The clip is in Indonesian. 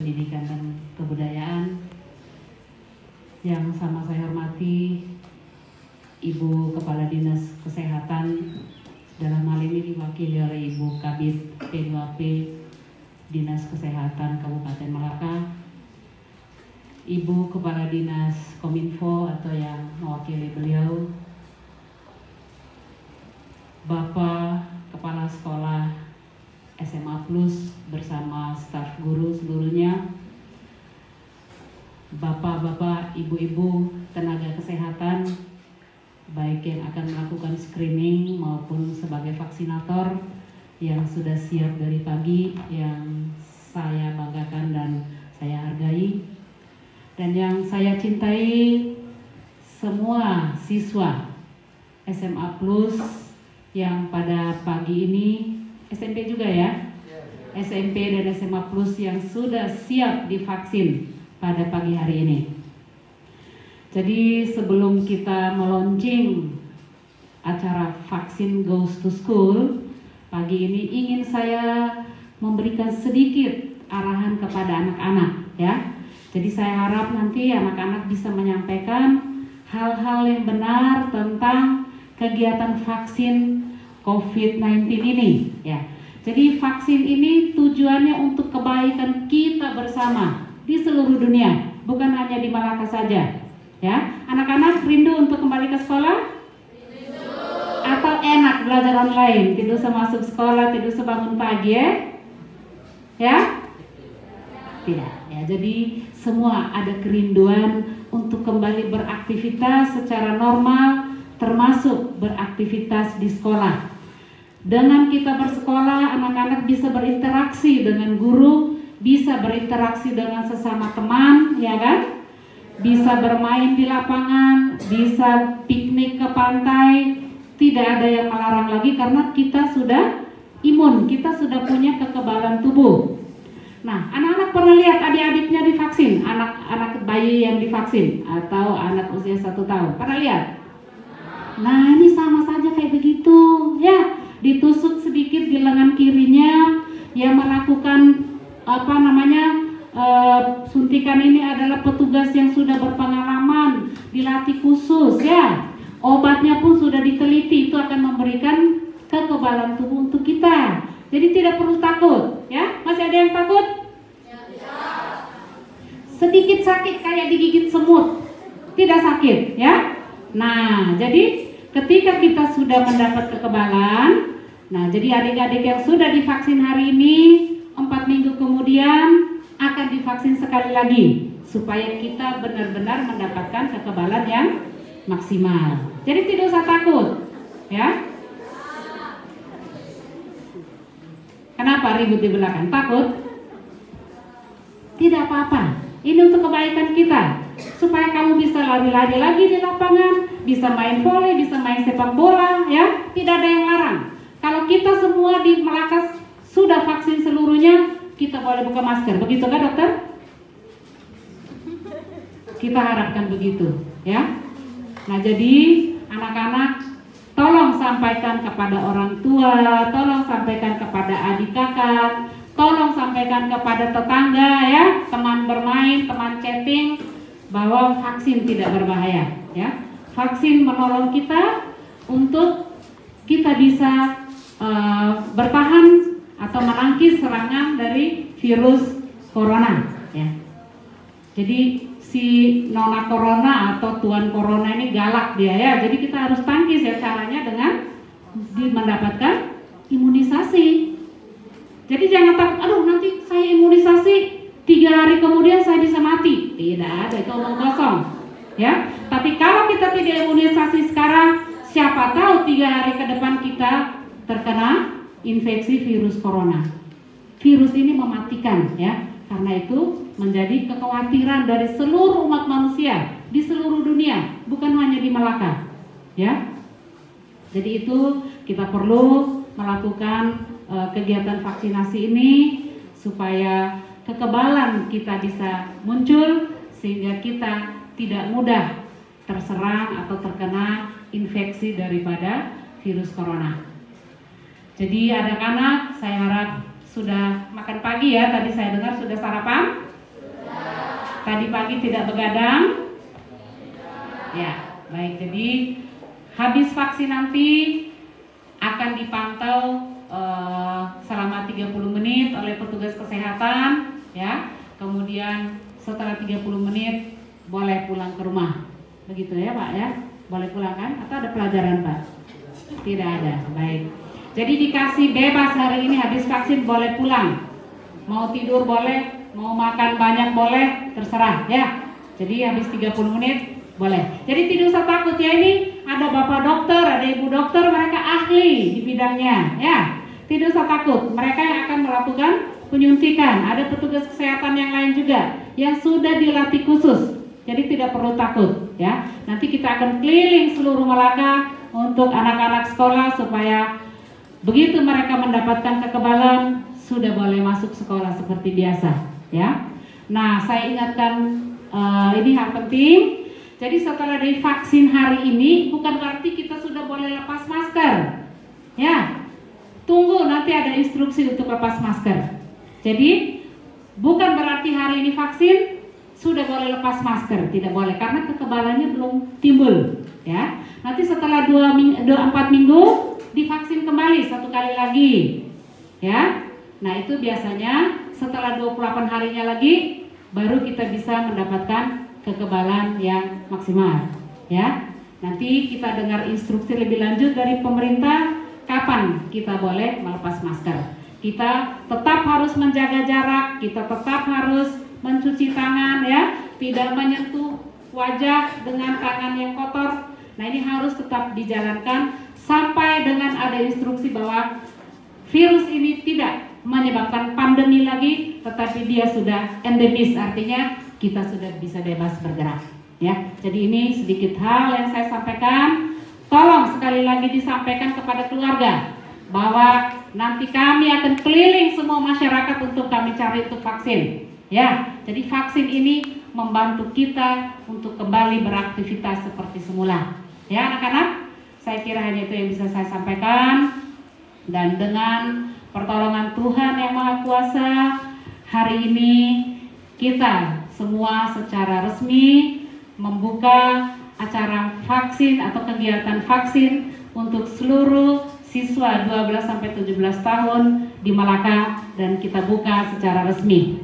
Pendidikan dan Kebudayaan yang sama saya hormati Ibu Kepala Dinas Kesehatan, dalam hal ini diwakili oleh Ibu Kabid P2P Dinas Kesehatan Kabupaten Malaka, Ibu Kepala Dinas Kominfo atau yang mewakili beliau, Bapak Kepala Sekolah SMA Plus bersama staf guru seluruhnya, Bapak-bapak, ibu-ibu, tenaga kesehatan, baik yang akan melakukan screening maupun sebagai vaksinator yang sudah siap dari pagi, yang saya banggakan dan saya hargai, dan yang saya cintai, semua siswa SMA Plus yang pada pagi ini, SMP juga ya, SMP dan SMA Plus yang sudah siap divaksin pada pagi hari ini. Jadi sebelum kita meluncing acara vaksin Goes to School pagi ini, ingin saya memberikan sedikit arahan kepada anak-anak ya. Jadi saya harap nanti anak-anak bisa menyampaikan hal-hal yang benar tentang kegiatan vaksin COVID-19 ini ya. Jadi vaksin ini tujuannya untuk kebaikan kita bersama di seluruh dunia, bukan hanya di Malaka saja. Ya, anak-anak rindu untuk kembali ke sekolah? Rindu. Atau enak belajar online, tidur semasuk sekolah, tidur sebangun pagi ya? Ya? Tidak. Ya, jadi semua ada kerinduan untuk kembali beraktivitas secara normal, termasuk beraktivitas di sekolah. Dengan kita bersekolah, anak-anak bisa berinteraksi dengan guru, bisa berinteraksi dengan sesama teman, ya kan? Bisa bermain di lapangan, bisa piknik ke pantai, tidak ada yang melarang lagi karena kita sudah imun, kita sudah punya kekebalan tubuh. Nah, anak-anak pernah lihat adik-adiknya divaksin, anak bayi yang divaksin atau anak usia 1 tahun, pernah lihat? Nah, ini sama saja kayak begitu, ya. Ditusuk sedikit di lengan kirinya, yang melakukan suntikan ini adalah petugas yang sudah berpengalaman, dilatih khusus ya. Obatnya pun sudah diteliti, itu akan memberikan kekebalan tubuh untuk kita. Jadi tidak perlu takut ya. Masih ada yang takut? Ya. Sedikit sakit kayak digigit semut, tidak sakit ya. Nah, jadi ketika kita sudah mendapat kekebalan, nah jadi adik-adik yang sudah divaksin hari ini, 4 minggu kemudian akan divaksin sekali lagi supaya kita benar-benar mendapatkan kekebalan yang maksimal. Jadi tidak usah takut ya. Kenapa ribut di belakang? Takut? Tidak apa-apa. Ini untuk kebaikan kita, supaya kamu bisa lari-lari lagi di lapangan, bisa main voli, bisa main sepak bola ya. Tidak ada yang larang. Kalau kita semua di Malaka sudah vaksin seluruhnya, kita boleh buka masker, begitu kan dokter? Kita harapkan begitu ya. Nah jadi anak-anak tolong sampaikan kepada orang tua, tolong sampaikan kepada adik kakak, tolong sampaikan kepada tetangga ya, teman bermain, teman chatting, bahwa vaksin tidak berbahaya ya. Vaksin menolong kita untuk kita bisa bertahan atau menangkis serangan dari virus corona ya. Jadi si Nona Corona atau Tuan Corona ini galak dia ya. Jadi kita harus tangkis ya, caranya dengan mendapatkan imunisasi. Jadi jangan takut, aduh nanti saya imunisasi 3 hari kemudian saya bisa mati. Tidak ada, itu omong kosong ya. Tapi kalau kita tidak imunisasi sekarang, siapa tahu 3 hari ke depan kita terkena infeksi virus corona. Virus ini mematikan ya. Karena itu menjadi kekhawatiran dari seluruh umat manusia di seluruh dunia, bukan hanya di Malaka ya. Jadi itu kita perlu melakukan kegiatan vaksinasi ini supaya kekebalan kita bisa muncul, sehingga kita tidak mudah terserang atau terkena infeksi daripada virus corona. Jadi anak-anak, saya harap sudah makan pagi ya, tadi saya dengar sudah sarapan. Tadi pagi tidak begadang? Ya, baik. Jadi habis vaksin nanti akan dipantau selama 30 menit oleh petugas kesehatan, ya. Kemudian setelah 30 menit boleh pulang ke rumah. Begitu ya, Pak ya? Boleh pulang kan? Atau ada pelajaran, Pak? Tidak ada. Baik. Jadi dikasih bebas hari ini habis vaksin boleh pulang. Mau tidur boleh, mau makan banyak boleh, terserah ya. Jadi habis 30 menit boleh. Jadi tidak usah takut ya, ini ada bapak dokter, ada ibu dokter, mereka ahli di bidangnya ya. Tidak usah takut, mereka yang akan melakukan penyuntikan. Ada petugas kesehatan yang lain juga yang sudah dilatih khusus. Jadi tidak perlu takut ya. Nanti kita akan keliling seluruh Malaka untuk anak-anak sekolah supaya begitu mereka mendapatkan kekebalan sudah boleh masuk sekolah seperti biasa ya. Nah, saya ingatkan ini hal penting. Jadi setelah divaksin hari ini bukan berarti kita sudah boleh lepas masker ya. Tunggu nanti ada instruksi untuk lepas masker. Jadi bukan berarti hari ini vaksin sudah boleh lepas masker, tidak boleh karena kekebalannya belum timbul ya. Nanti setelah 4 minggu divaksin kembali 1 kali lagi ya. Nah itu biasanya setelah 28 harinya lagi baru kita bisa mendapatkan kekebalan yang maksimal ya. Nanti kita dengar instruksi lebih lanjut dari pemerintah kapan kita boleh melepas masker. Kita tetap harus menjaga jarak, kita tetap harus mencuci tangan ya, tidak menyentuh wajah dengan tangan yang kotor. Nah ini harus tetap dijalankan sampai dengan ada instruksi bahwa virus ini tidak menyebabkan pandemi lagi, tetapi dia sudah endemis, artinya kita sudah bisa bebas bergerak ya. Jadi ini sedikit hal yang saya sampaikan. Tolong sekali lagi disampaikan kepada keluarga bahwa nanti kami akan keliling semua masyarakat untuk kami cari untuk vaksin ya. Jadi vaksin ini membantu kita untuk kembali beraktivitas seperti semula ya anak-anak. Saya kira hanya itu yang bisa saya sampaikan, dan dengan pertolongan Tuhan yang Maha Kuasa, hari ini kita semua secara resmi membuka acara vaksin atau kegiatan vaksin untuk seluruh siswa 12-17 tahun di Malaka, dan kita buka secara resmi.